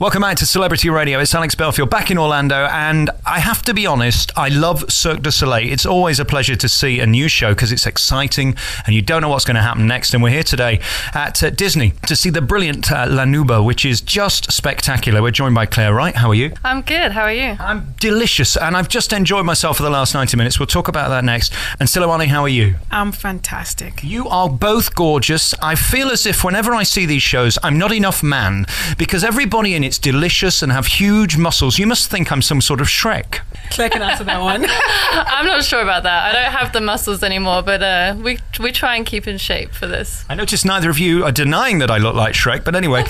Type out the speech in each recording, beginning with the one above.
Welcome back to Celebrity Radio. It's Alex Belfield back in Orlando, and I have to be honest, I love Cirque Du Soleil. It's always a pleasure to see a new show because it's exciting and you don't know what's going to happen next. And we're here today at Disney to see the brilliant La Nouba, which is just spectacular. We're joined by Claire Wright. How are you? I'm good. How are you? I'm delicious, and I've just enjoyed myself for the last 90 minutes. We'll talk about that next. And Silawani, how are you? I'm fantastic. You are both gorgeous. I feel as if whenever I see these shows, I'm not enough man because everybody in it's delicious and have huge muscles. You must think I'm some sort of Shrek. Claire can answer that one. I'm not sure about that. I don't have the muscles anymore, but we try and keep in shape for this. I noticed neither of you are denying that I look like Shrek, but anyway,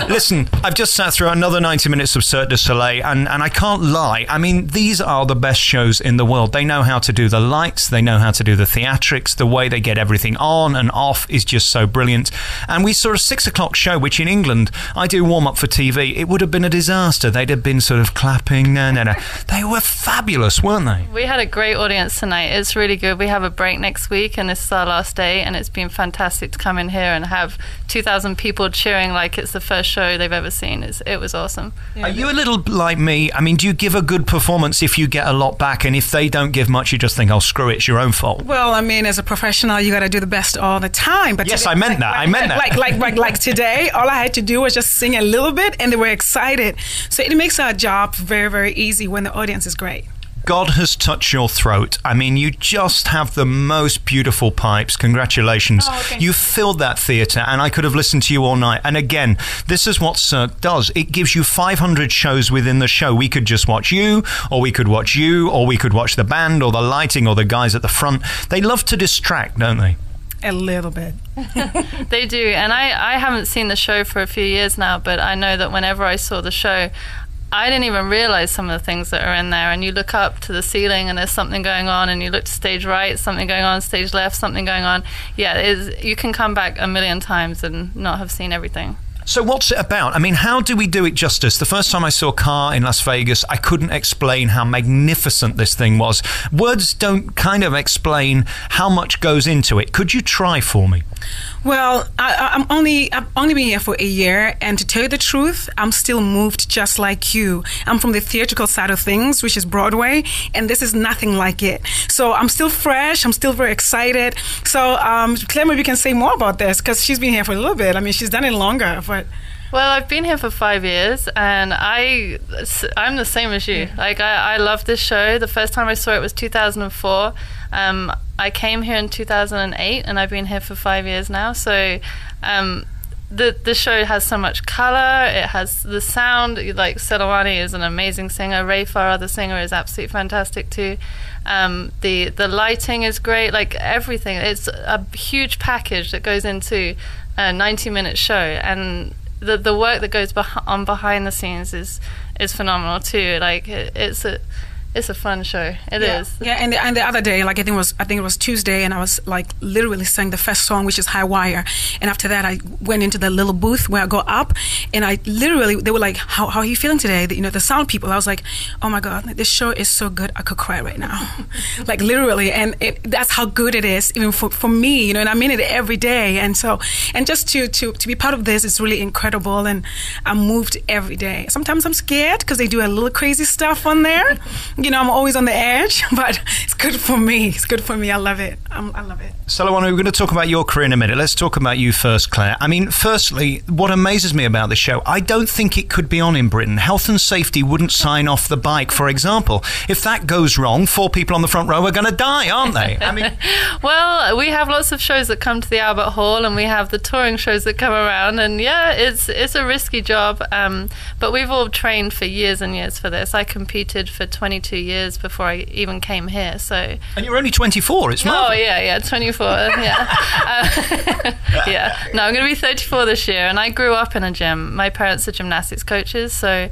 listen, I've just sat through another 90 minutes of Cirque du Soleil, and I can't lie. I mean, these are the best shows in the world. They know how to do the lights, they know how to do the theatrics, the way they get everything on and off is just so brilliant. And we saw a 6 o'clock show, which in England, I do warm up for TV, it would have been a disaster. They'd have been sort of clapping. No. They were fabulous, weren't they? We had a great audience tonight. It's really good. We have a break next week, and this is our last day, and it's been fantastic to come in here and have 2,000 people cheering like it's the first show they've ever seen. It was awesome. Yeah. Are you a little like me? I mean, do you give a good performance if you get a lot back, and if they don't give much, you just think, oh, screw it, it's your own fault? Well, I mean, as a professional, you got to do the best all the time. But yes, today, I meant that. Like today, all I had to do was just sing a little bit, and they were excited. So it makes our job very, very easy when the audience is great. God has touched your throat. I mean, you just have the most beautiful pipes. Congratulations. You filled that theatre, and I could have listened to you all night. And again, this is what Cirque does. It gives you 500 shows within the show. We could just watch you, or we could watch you, or we could watch the band, or the lighting, or the guys at the front. They love to distract, don't they? A little bit. They do. And I haven't seen the show for a few years now, but I know that whenever I saw the show, I didn't even realize some of the things that are in there. And you look up to the ceiling and there's something going on, and you look to stage right, something going on, stage left, something going on. Yeah, you can come back a million times and not have seen everything. So what's it about? I mean, how do we do it justice? The first time I saw Car in Las Vegas, I couldn't explain how magnificent this thing was. Words don't kind of explain how much goes into it. Could you try for me? Well, I've only been here for a year, and to tell you the truth, I'm still moved just like you. I'm from the theatrical side of things, which is Broadway, and this is nothing like it. So I'm still fresh. I'm still very excited. So Claire, maybe you can say more about this because she's been here for a little bit. I mean, she's done it longer, but. Well, I've been here for 5 years, and I'm the same as you. Like, I love this show. The first time I saw it was 2004. I came here in 2008, and I've been here for 5 years now. So the show has so much color. It has the sound. Like, Silawani is an amazing singer. Ray Farah, the singer, is absolutely fantastic too. The lighting is great. Like, everything. It's a huge package that goes into a 90-minute show, and the work that goes on behind the scenes is phenomenal too. Like, it's a fun show. It is. Yeah, and the other day, like I think it was Tuesday, and I was like literally sang the first song, which is High Wire. And after that, I went into the little booth where I go up, and I literally, they were like, "How are you feeling today?" You know, the sound people. I was like, "Oh my God, this show is so good, I could cry right now," like literally. And that's how good it is, even for me. You know, and I'm in it every day. And so, and just to be part of this is really incredible, and I'm moved every day. Sometimes I'm scared because they do a little crazy stuff on there. You know, I'm always on the edge, but it's good for me. It's good for me. I love it. I love it. Silawani, we're going to talk about your career in a minute. Let's talk about you first, Claire. I mean, firstly, what amazes me about this show, I don't think it could be on in Britain. Health and safety wouldn't sign off the bike, for example. If that goes wrong, 4 people on the front row are going to die, aren't they? I mean, well, we have lots of shows that come to the Albert Hall, and we have the touring shows that come around, and yeah, it's a risky job, but we've all trained for years and years for this. I competed for 22 years before I even came here. So. And you're only 24. It's marvelous. Oh yeah, 24. Yeah, yeah. No, I'm going to be 34 this year, and I grew up in a gym. My parents are gymnastics coaches, so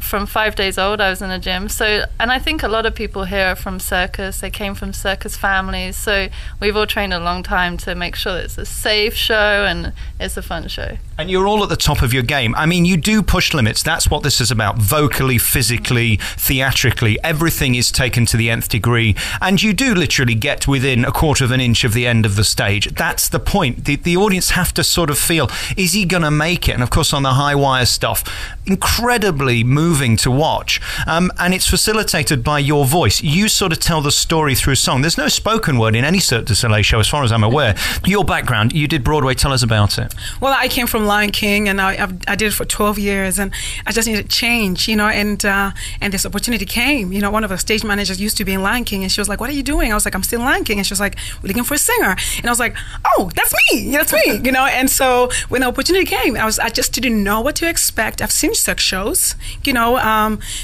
from 5 days old, I was in a gym. So, and I think a lot of people here are from circus. They came from circus families, so we've all trained a long time to make sure that it's a safe show and it's a fun show. And you're all at the top of your game. I mean, you do push limits. That's what this is about. Vocally, physically, theatrically, everything is taken to the nth degree. And you do literally get within a quarter of an inch of the end of the stage. That's the point. The audience have to sort of feel, is he going to make it? And of course, on the high wire stuff, incredibly moving to watch, and it's facilitated by your voice. You sort of tell the story through song. There's no spoken word in any Cirque du Soleil show, as far as I'm aware. Your background, you did Broadway. Tell us about it. Well, I came from Lion King, and I did it for 12 years, and I just needed change, and this opportunity came. One of the stage managers used to be in Lion King, and she was like, "What are you doing?" I was like, "I'm still in Lion King," and she was like, "We're looking for a singer," and I was like, "Oh, that's me, And so when the opportunity came, I just didn't know what to expect. I've seen Cirque shows,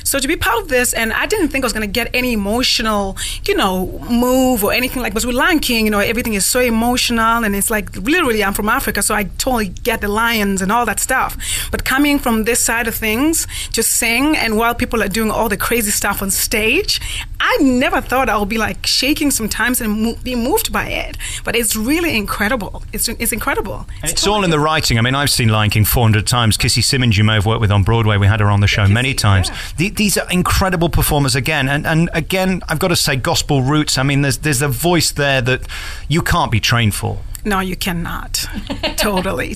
so to be part of this, and I didn't think I was going to get any emotional, move or anything like. But with Lion King, everything is so emotional, and it's like literally, I'm from Africa, so I totally get the lions and all that stuff. But coming from this side of things, just sing, and while people are doing all the crazy stuff on stage, I never thought I would be like shaking sometimes and be moved by it. But it's really incredible. It's incredible. And it's all in the writing. I mean, I've seen Lion King 400 times. Kissy Simmons, you may have worked with on Broadway. We had her on the show many times. Yeah. These are incredible performers again. And again, I've got to say, gospel roots. I mean, there's a voice there that you can't be trained for. No, you cannot. Totally.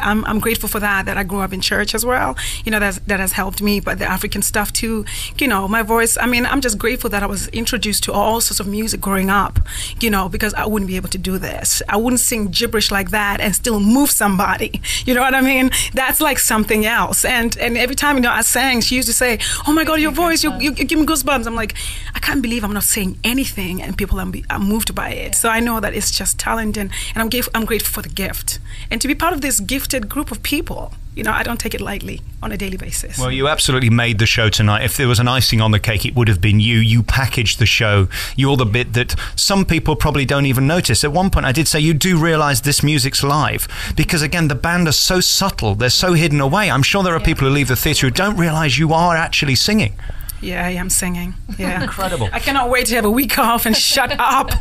I'm grateful for that I grew up in church as well. That has helped me, but the African stuff too. My voice, I mean, I'm just grateful that I was introduced to all sorts of music growing up, because I wouldn't be able to do this. I wouldn't sing gibberish like that and still move somebody. You know what I mean? That's like something else. And every time, I sang, she used to say, "Oh my God, your voice, you give me goosebumps." I'm like, I can't believe I'm not saying anything and people are moved by it. So I know that it's just talent, and I'm grateful for the gift. And to be part of this gifted group of people, I don't take it lightly on a daily basis. Well, you absolutely made the show tonight. If there was an icing on the cake, it would have been you. You packaged the show. You're the bit that some people probably don't even notice. At one point, I did say you do realize this music's live because, again, the band are so subtle. They're so hidden away. I'm sure there are people who leave the theatre who don't realize you are actually singing. Yeah, I am singing. Yeah. Incredible. I cannot wait to have a week off and shut up.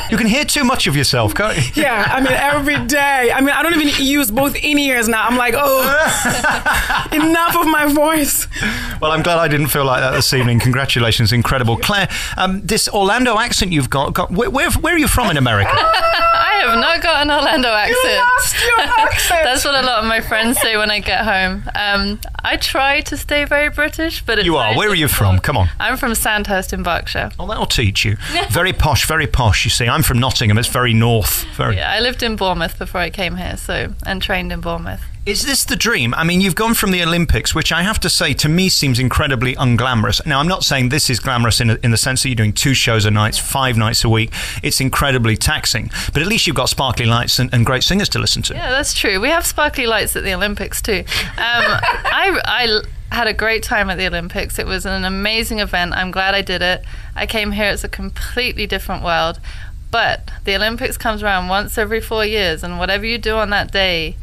You can hear too much of yourself, can't you? Yeah, I mean, every day. I mean, I don't even use both in-ears now. I'm like, enough of my voice. Well, I'm glad I didn't feel like that this evening. Congratulations, incredible. Claire, this Orlando accent you've got where are you from in America? I have not got an Orlando accent. You lost your accent. That's what a lot of my friends say when I get home. I try to stay very British, but it's You are. Where are you from? Come on. I'm from Sandhurst in Berkshire. Oh, that'll teach you. Very posh, you see. I'm from Nottingham. It's very north. Yeah, I lived in Bournemouth before I came here, and trained in Bournemouth. Is this the dream? I mean, you've gone from the Olympics, which I have to say, to me, seems incredibly unglamorous. Now, I'm not saying this is glamorous in the sense that you're doing 2 shows a night, 5 nights a week. It's incredibly taxing. But at least you've got sparkly lights and great singers to listen to. Yeah, that's true. We have sparkly lights at the Olympics, too. I had a great time at the Olympics. It was an amazing event. I'm glad I did it. I came here. It's a completely different world. But the Olympics comes around once every 4 years, and whatever you do on that day,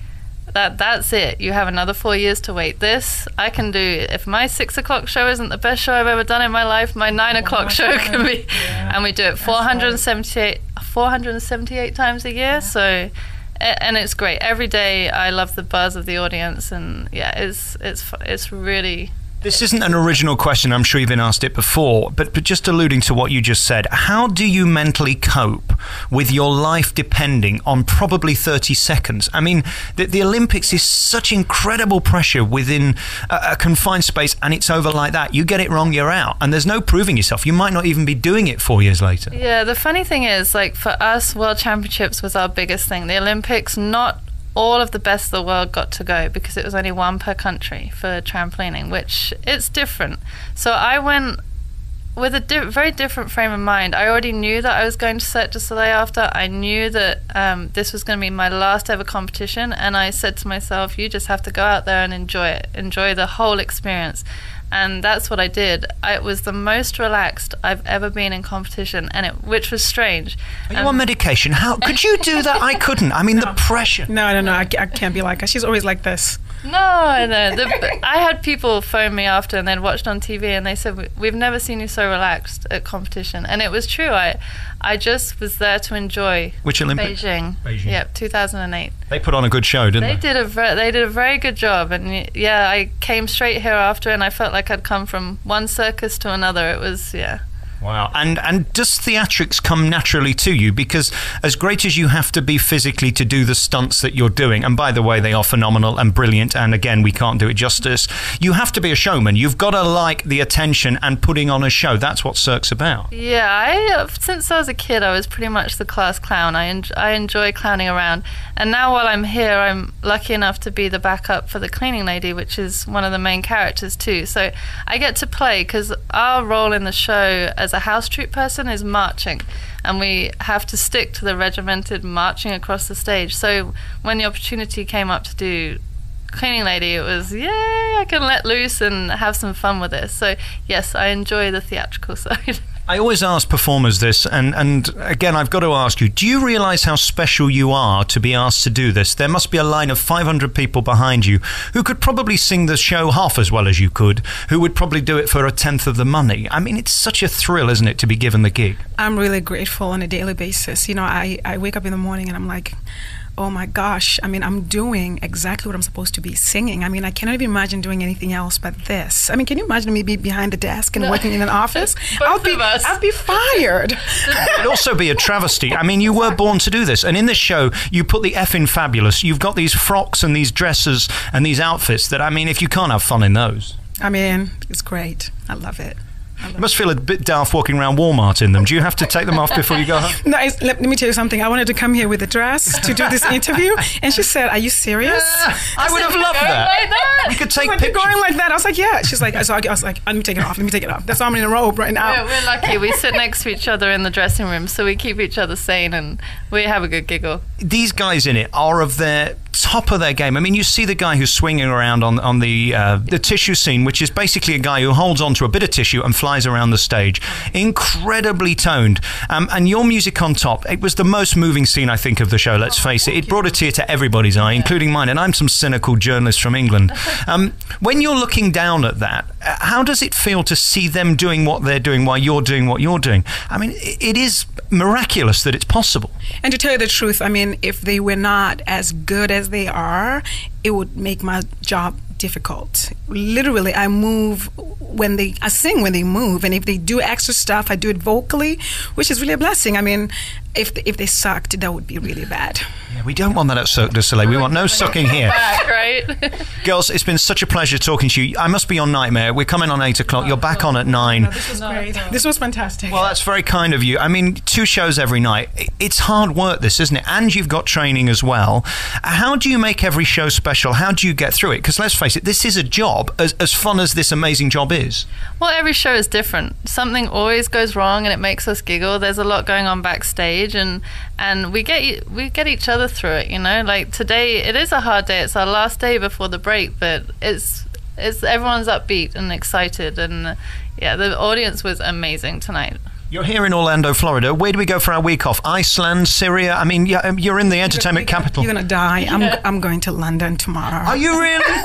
that's it. You have another 4 years to wait. This I can do. If my 6 o'clock show isn't the best show I've ever done in my life, my 9 o'clock show can be. Yeah. And we do it 478 times a year. Yeah. So, and it's great. Every day I love the buzz of the audience, and yeah, it's really. This isn't an original question. I'm sure you've been asked it before, but just alluding to what you just said, how do you mentally cope with your life depending on probably 30 seconds? I mean, the Olympics is such incredible pressure within a confined space, and it's over like that. You get it wrong, you're out, and there's no proving yourself. You might not even be doing it 4 years later. Yeah, the funny thing is, like, for us, World Championships was our biggest thing. The Olympics, not all of the best of the world got to go because it was only 1 per country for trampolining, which it's different. So I went with a very different frame of mind. I already knew that I was going to Cirque du Soleil after. I knew that this was going to be my last ever competition, and I said to myself, you just have to go out there and enjoy it, enjoy the whole experience. And that's what I did. It was the most relaxed I've ever been in competition, which was strange. Are you on medication? How could you do that? I couldn't. I mean, the pressure. No. I can't be like her. She's always like this. No. I had people phone me after, and they'd watched on TV, and they said, we've never seen you so relaxed at competition. And it was true. I just was there to enjoy. Which Olympics? Beijing. Yep, 2008. They put on a good show, didn't they? They did a very good job, and yeah, I came straight here after, and I felt like I'd come from one circus to another. It was, yeah. Wow. And does theatrics come naturally to you? Because as great as you have to be physically to do the stunts that you're doing, and by the way, they are phenomenal and brilliant, and again, we can't do it justice, you have to be a showman. You've got to like the attention and putting on a show. That's what Cirque's about. Yeah, since I was a kid, I was pretty much the class clown. I enjoy clowning around. And now while I'm here, I'm lucky enough to be the backup for the cleaning lady, which is one of the main characters too. So I get to play, because our role in the show as a house troupe person is marching, and we have to stick to the regimented marching across the stage. So when the opportunity came up to do cleaning lady, it was, yay, I can let loose and have some fun with this. So yes, I enjoy the theatrical side. I always ask performers this, and again, I've got to ask you, do you realise how special you are to be asked to do this? There must be a line of 500 people behind you who could probably sing the show half as well as you could, who would probably do it for a tenth of the money. I mean, it's such a thrill, isn't it, to be given the gig? I'm really grateful on a daily basis. You know, I wake up in the morning and I'm like, oh my gosh, I mean, I'm doing exactly what I'm supposed to be singing. I mean, I cannot even imagine doing anything else but this. I mean, can you imagine me be behind the desk and working in an office? I'd be fired. It'd also be a travesty. I mean, you were born to do this. And in this show, you put the F in fabulous. You've got these frocks and these dresses and these outfits that, I mean, if you can't have fun in those. I mean, it's great. I love it. You must feel a bit daft walking around Walmart in them. Do you have to take them off before you go home? No, let me tell you something. I wanted to come here with a dress to do this interview, and she said, "Are you serious?" I would have loved that. Like that. We could take Like, pictures. going like that. I was like, "Yeah." She's like, so I was like, "Let me take it off. Let me take it off." That's why I'm in a robe right now. Yeah, we're lucky. We sit next to each other in the dressing room, so we keep each other sane and we have a good giggle. These guys in it are of their top of their game. I mean, you see the guy who's swinging around on the tissue scene, which is basically a guy who holds onto a bit of tissue and flies around the stage. Incredibly toned. And your music on top, it was the most moving scene, I think, of the show, let's face it. It brought a tear to everybody's eye, including mine, and I'm some cynical journalist from England. When you're looking down at that, how does it feel to see them doing what they're doing while you're doing what you're doing? I mean, it is miraculous that it's possible. And to tell you the truth, I mean, if they were not as good as they are, it would make my job difficult. Literally, I sing when they move, and if they do extra stuff, I do it vocally, which is really a blessing. I mean, if they sucked, that would be really bad. Yeah, we don't want that at Cirque du Soleil. We want no sucking here. Back, right? Girls, it's been such a pleasure talking to you. I must be your nightmare. We're coming on 8 o'clock. You're back on at 9. No, this was great. This was fantastic. Well, that's very kind of you. I mean, 2 shows every night. It's hard work, this, isn't it? And you've got training as well. How do you make every show special? How do you get through it? Because let's face it, this is a job, as fun as this amazing job is. Well, every show is different. Something always goes wrong and it makes us giggle. There's a lot going on backstage, and we get each other through it, you know? Like today, it is a hard day. It's our last day before the break, but it's everyone's upbeat and excited, and yeah, the audience was amazing tonight. You're here in Orlando, Florida. Where do we go for our week off? Iceland, Syria? I mean, you're in the entertainment capital. You're going to die. I'm going to London tomorrow. Are you really?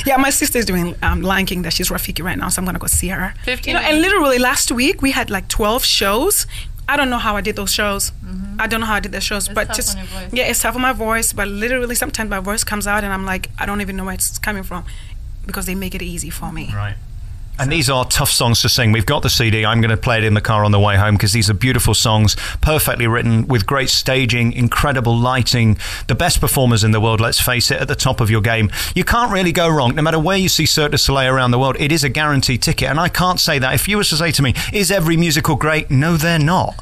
Yeah, my sister's doing Lion King. That she's Rafiki right now, so I'm going to go see her. 15 and literally last week we had like 12 shows. I don't know how I did those shows. Mm-hmm. I don't know how I did the shows, but tough just on your voice. Yeah, it's tough on my voice. But literally, sometimes my voice comes out, and I'm like, I don't even know where it's coming from, because they make it easy for me. Right. And these are tough songs to sing. We've got the CD. I'm going to play it in the car on the way home, because these are beautiful songs, perfectly written, with great staging, incredible lighting, the best performers in the world, let's face it, at the top of your game. You can't really go wrong. No matter where you see Cirque du Soleil around the world, it is a guaranteed ticket. And I can't say that. If you were to say to me, is every musical great? No, they're not.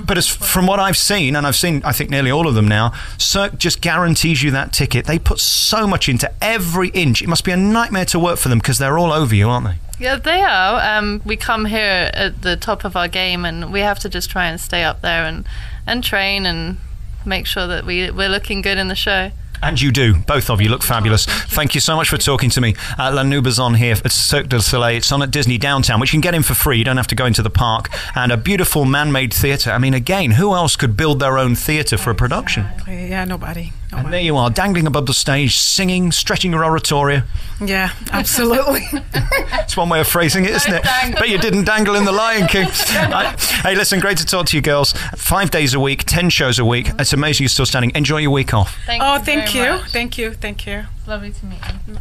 But from what I've seen, and I've seen, I think, nearly all of them now, Cirque just guarantees you that ticket. They put so much into every inch. It must be a nightmare to work for them, because they're all over you, aren't they? Yeah, they are. We come here at the top of our game, and we have to just try and stay up there and train and make sure that we're looking good in the show. And you do. Both of you look fabulous. Thank you so much for talking to me. Nouba's on here at Cirque du Soleil. It's on at Disney Downtown, which you can get in for free. You don't have to go into the park. And a beautiful man-made theatre. I mean, again, who else could build their own theatre for a production? Exactly. Yeah, nobody. And there you are, dangling above the stage, singing, stretching your oratoria. Yeah, absolutely. It's one way of phrasing it, isn't it? But you didn't dangle in the Lion King. Hey, listen, great to talk to you girls. 5 days a week, 10 shows a week. It's amazing you're still standing. Enjoy your week off. Thank you. Thank you. Lovely to meet you.